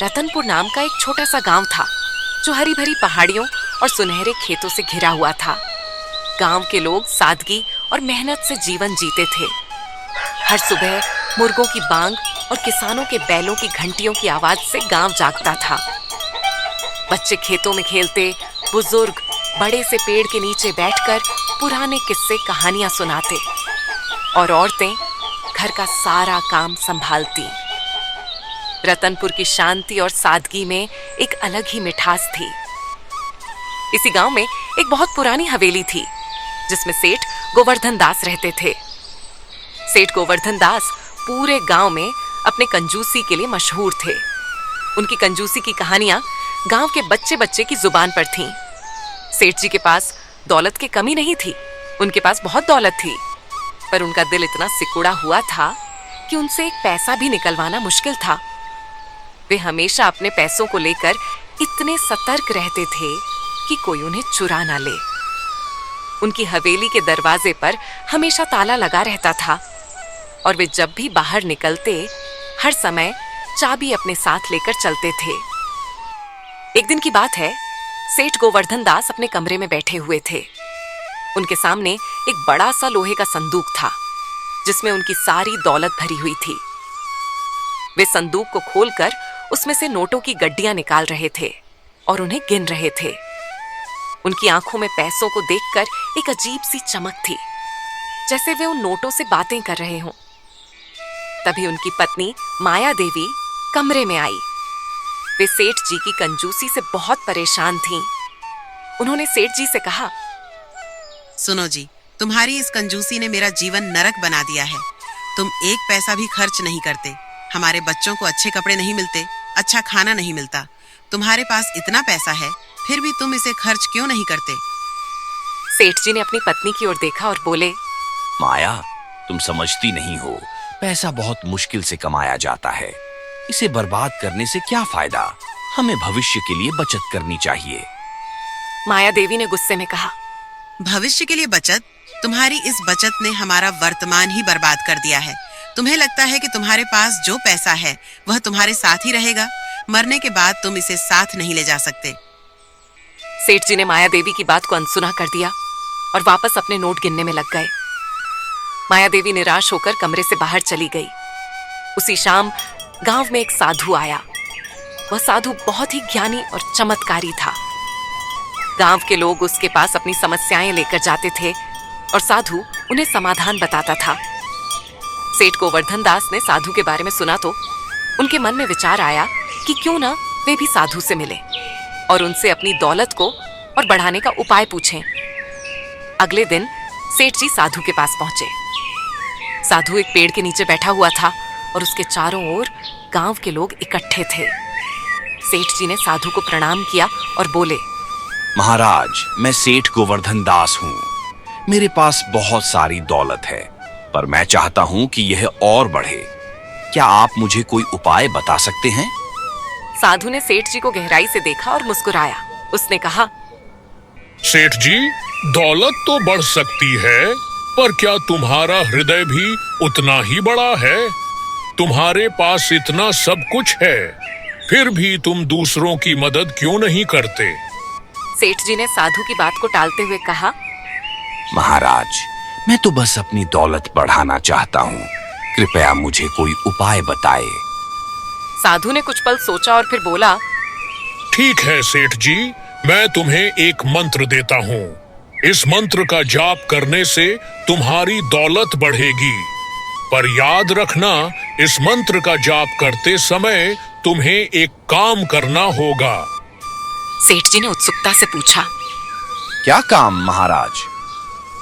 रतनपुर नाम का एक छोटा सा गांव था जो हरी भरी पहाड़ियों और सुनहरे खेतों से घिरा हुआ था। गांव के लोग सादगी और मेहनत से जीवन जीते थे। हर सुबह मुर्गों की बांग और किसानों के बैलों की घंटियों की आवाज से गांव जागता था। बच्चे खेतों में खेलते, बुजुर्ग बड़े से पेड़ के नीचे बैठकर पुराने किस्से कहानियां सुनाते और औरतें घर का सारा काम संभालती। रतनपुर की शांति और सादगी में एक अलग ही मिठास थी। इसी गांव में एक बहुत पुरानी हवेली थी जिसमें सेठ गोवर्धन दास रहते थे। सेठ गोवर्धन दास पूरे गांव में अपने कंजूसी के लिए मशहूर थे। उनकी कंजूसी की कहानियां गांव के बच्चे बच्चे की जुबान पर थीं। सेठ जी के पास दौलत की कमी नहीं थी, उनके पास बहुत दौलत थी, पर उनका दिल इतना सिकुड़ा हुआ था कि उनसे एक पैसा भी निकलवाना मुश्किल था। वे हमेशा अपने पैसों को लेकर इतने सतर्क रहते थे कि कोई उन्हें चुरा ना ले। उनकी हवेली के दरवाजे पर हमेशा ताला लगा रहता था और वे जब भी बाहर निकलते हर समय चाबी अपने साथ लेकर चलते थे। एक दिन की बात है, सेठ गोवर्धन दास अपने कमरे में बैठे हुए थे। उनके सामने एक बड़ा सा लोहे का संदूक था जिसमें उनकी सारी दौलत भरी हुई थी। वे संदूक को खोलकर उसमें से नोटों की गड्डियां निकाल रहे थे और उन्हें गिन रहे थे। उनकी आंखों में पैसों को देखकर एक अजीब सी चमक थी, जैसे वे उन नोटों से बातें कर रहे हों। तभी उनकी पत्नी माया देवी कमरे में आई। वे सेठ जी की कंजूसी से बहुत परेशान थीं। उन्होंने सेठ जी से कहा, सुनो जी, तुम्हारी इस कंजूसी ने मेरा जीवन नरक बना दिया है। तुम एक पैसा भी खर्च नहीं करते, हमारे बच्चों को अच्छे कपड़े नहीं मिलते, अच्छा खाना नहीं मिलता। तुम्हारे पास इतना पैसा है, फिर भी तुम इसे खर्च क्यों नहीं करते? सेठ जी ने अपनी पत्नी की ओर देखा और बोले, माया, तुम समझती नहीं हो, पैसा बहुत मुश्किल से कमाया जाता है। इसे बर्बाद करने से क्या फायदा? हमें भविष्य के लिए बचत करनी चाहिए। माया देवी ने गुस्से में कहा, भविष्य के लिए बचत? तुम्हारी इस बचत ने हमारा वर्तमान ही बर्बाद कर दिया है। तुम्हें लगता है कि तुम्हारे पास जो पैसा है वह तुम्हारे साथ ही रहेगा, मरने के बाद तुम इसे साथ नहीं ले जा सकते। सेठ जी ने माया देवी की बात को अनसुना कर दिया और वापस अपने नोट गिनने में लग गए। माया देवी निराश होकर कमरे से बाहर चली गई। उसी शाम गांव में एक साधु आया। वह साधु बहुत ही ज्ञानी और चमत्कारी था। गांव के लोग उसके पास अपनी समस्याएं लेकर जाते थे और साधु उन्हें समाधान बताता था। सेठ गोवर्धन दास ने साधु के बारे में सुना तो उनके मन में विचार आया कि क्यों ना वे भी साधु से मिलें और उनसे अपनी दौलत को और बढ़ाने का उपाय पूछें। अगले दिन सेठ जी साधु के पास पहुंचे। साधु एक पेड़ के नीचे बैठा हुआ था और उसके चारों ओर गांव के लोग इकट्ठे थे। सेठ जी ने साधु को प्रणाम किया और बोले, महाराज, मैं सेठ गोवर्धन दास हूँ। मेरे पास बहुत सारी दौलत है, पर मैं चाहता हूँ कि यह और बढ़े। क्या आप मुझे कोई उपाय बता सकते हैं? साधु ने सेठ जी को गहराई से देखा और मुस्कुराया। उसने कहा, सेठ जी, दौलत तो बढ़ सकती है, पर क्या तुम्हारा हृदय भी उतना ही बड़ा है? तुम्हारे पास इतना सब कुछ है, फिर भी तुम दूसरों की मदद क्यों नहीं करते? सेठ जी ने साधु की बात को टालते हुए कहा, महाराज, मैं तो बस अपनी दौलत बढ़ाना चाहता हूँ। कृपया मुझे कोई उपाय बताए। साधु ने कुछ पल सोचा और फिर बोला, ठीक है सेठ जी, मैं तुम्हें एक मंत्र देता हूँ। इस मंत्र का जाप करने से तुम्हारी दौलत बढ़ेगी, पर याद रखना, इस मंत्र का जाप करते समय तुम्हें एक काम करना होगा। सेठ जी ने उत्सुकता से पूछा, क्या काम महाराज?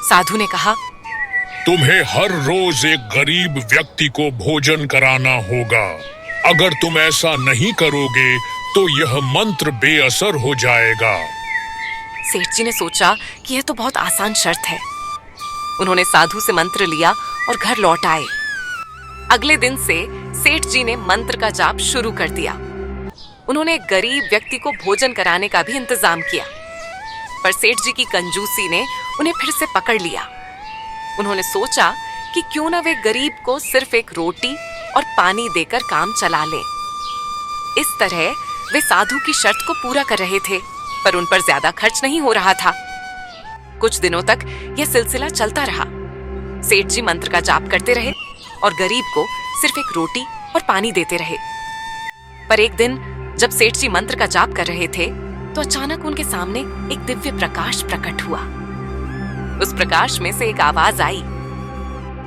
साधु ने कहा, तुम्हें हर रोज एक गरीब व्यक्ति को भोजन कराना होगा। अगर तुम ऐसा नहीं करोगे तो यह मंत्र बेअसर हो जाएगा। सेठ जी ने सोचा कि यह तो बहुत आसान शर्त है। उन्होंने साधु से मंत्र लिया और घर लौट आए। अगले दिन से सेठ जी ने मंत्र का जाप शुरू कर दिया। उन्होंने एक गरीब व्यक्ति को भोजन कराने का भी इंतजाम किया, पर सेठ जी की कंजूसी ने उन्हें फिर से पकड़ लिया। उन्होंने सोचा कि क्यों ना वे गरीब को सिर्फ एक रोटी और पानी देकर काम चला लें। इस तरह वे साधु की शर्त को पूरा कर रहे थे, पर उन पर ज्यादा खर्च नहीं हो रहा था। कुछ दिनों तक यह सिलसिला चलता रहा। सेठ जी मंत्र का जाप करते रहे और गरीब को सिर्फ एक रोटी और पानी देते रहे। पर एक दिन जब सेठ जी मंत्र का जाप कर रहे थे तो अचानक उनके सामने एक दिव्य प्रकाश प्रकट हुआ। उस प्रकाश में से एक आवाज आई,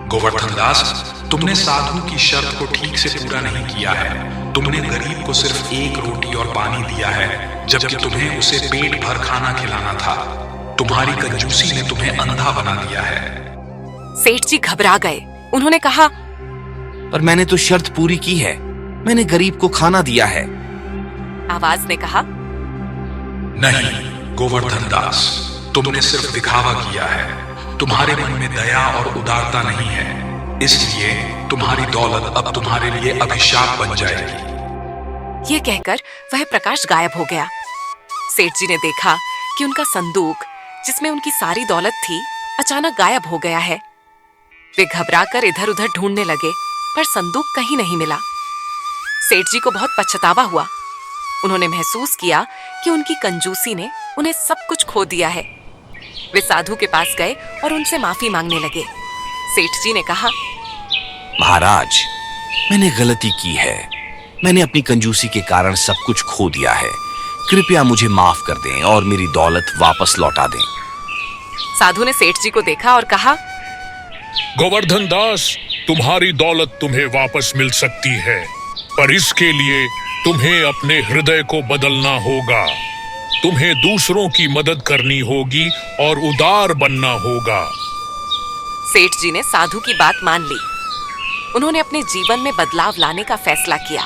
गोवर्धन दास, तुमने साधु की शर्त को ठीक से पूरा नहीं किया है। तुमने गरीब को सिर्फ एक रोटी और पानी दिया है, जबकि तुम्हें उसे पेट भर खाना खिलाना था। तुम्हारी कंजूसी ने तुम्हें अंधा बना दिया है। सेठ जी घबरा गए। उन्होंने कहा, पर मैंने तो शर्त पूरी की है, मैंने गरीब को खाना दिया है। आवाज ने कहा, नहीं गोवर्धन दास, तुमने सिर्फ दिखावा किया है। तुम्हारे मन में दया और उदारता नहीं है, इसलिए तुम्हारी दौलत अब तुम्हारे लिए अभिशाप बन जाएगी। यह कहकर वह प्रकाश गायब हो गया। सेठ जी ने देखा कि उनका संदूक, जिसमें उनकी सारी दौलत थी, अचानक गायब हो गया है। वे घबराकर इधर उधर ढूंढने लगे, पर संदूक कहीं नहीं मिला। सेठ जी को बहुत पछतावा हुआ। उन्होंने महसूस किया कि उनकी कंजूसी ने उन्हें सब कुछ खो दिया है। वे साधु के पास गए और उनसे माफी मांगने लगे। सेठ जी ने कहा, महाराज, मैंने गलती की है। मैंने अपनी कंजूसी के कारण सब कुछ खो दिया है। कृपया मुझे माफ कर दें और मेरी दौलत वापस लौटा दें। साधु ने सेठ जी को देखा और कहा, गोवर्धन दास, तुम्हारी दौलत तुम्हें वापस मिल सकती है, पर इसके लिए तुम्हें अपने हृदय को बदलना होगा। तुम्हें दूसरों की मदद करनी होगी और उदार बनना होगा। सेठ जी ने साधु की बात मान ली। उन्होंने अपने जीवन में बदलाव लाने का फैसला किया।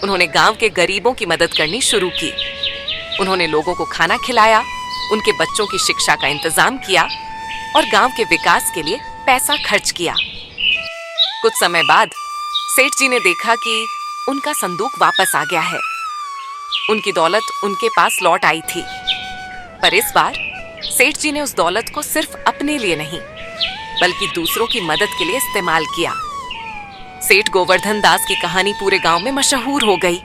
उन्होंने गांव के गरीबों की मदद करनी शुरू की। उन्होंने लोगों को खाना खिलाया, उनके बच्चों की शिक्षा का इंतजाम किया और गांव के विकास के लिए पैसा खर्च किया। कुछ समय बाद सेठ जी ने देखा कि उनका संदूक वापस आ गया है। उनकी दौलत उनके पास लौट आई थी, पर इस बार सेठ जी ने उस दौलत को सिर्फ अपने लिए नहीं, बल्कि दूसरों की मदद के लिए इस्तेमाल किया। सेठ गोवर्धन दास की कहानी पूरे गांव में मशहूर हो गई।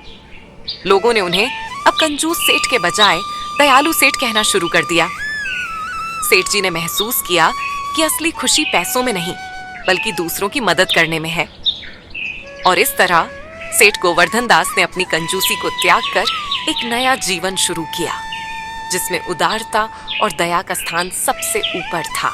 लोगों ने उन्हें अब कंजूस सेठ के बजाय दयालु सेठ कहना शुरू कर दिया। सेठ जी ने महसूस किया कि असली खुशी पैसों में नहीं, बल्कि दूसरों की मदद करने में है। और इस तरह सेठ गोवर्धन दास ने अपनी कंजूसी को त्याग कर एक नया जीवन शुरू किया, जिसमें उदारता और दया का स्थान सबसे ऊपर था।